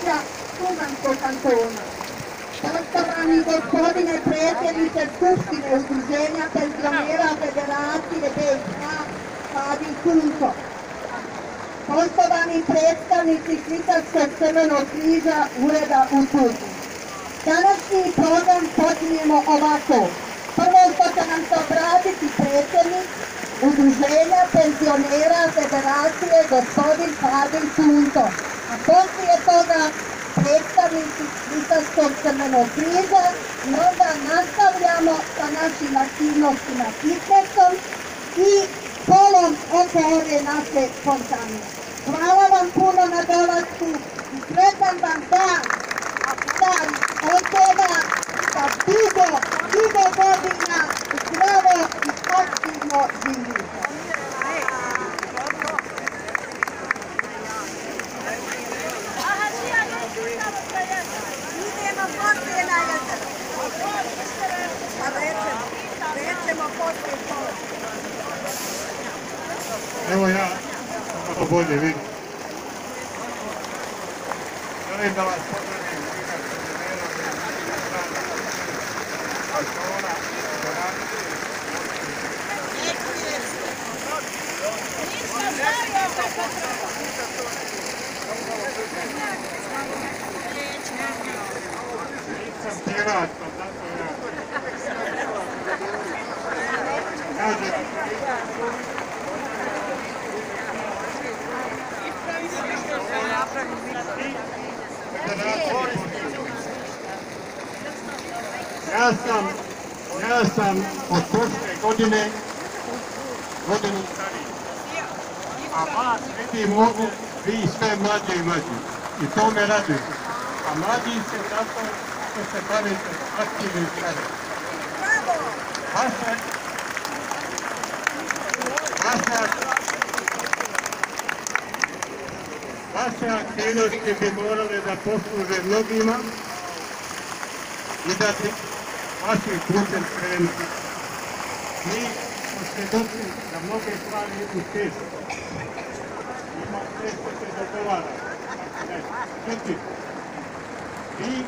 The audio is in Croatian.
područja Stuganskog kantona. Poštovani gospodine predsjedniče Skupštine Udruženja penzionera Federacije BiH Hadin Sunco, poštovani predstavnici Švicarskog crvenog križa ureda u Tuzli. Današnji program počinjemo ovako. Prvo što će nam se obratiti predsjednik Udruženja penzionera Federacije gospodin Hadin Sunco, a poslije toga predstavnici Švicarskog crvenog križa i onda nastavljamo sa našim aktivnostima fitnessom i kolom oko ove naše fontane. Hvala vam puno na dolasku i sretan vam dan od toga da dugo godina zdravo i aktivno živite. Idemo poslije na jezero. Pa rećemo poslije škole. Evo ja, malo bolje vidim. Želim da vas pozdravim Nisam pirat, pa zato ja sam od prošle godine godinu stariji, a vas vidim mogu vi sve mlađe i mlađi i to me raduje. A mlađi se zato što se bavite aktivnim stvarima. Vaše aktivnosti bi morale da posluže mnogima i da bi vašim putem krenuti. Mi smo svjedoci da mnoge stvari idu teško. Ima teško se dogovara. Međutim, vi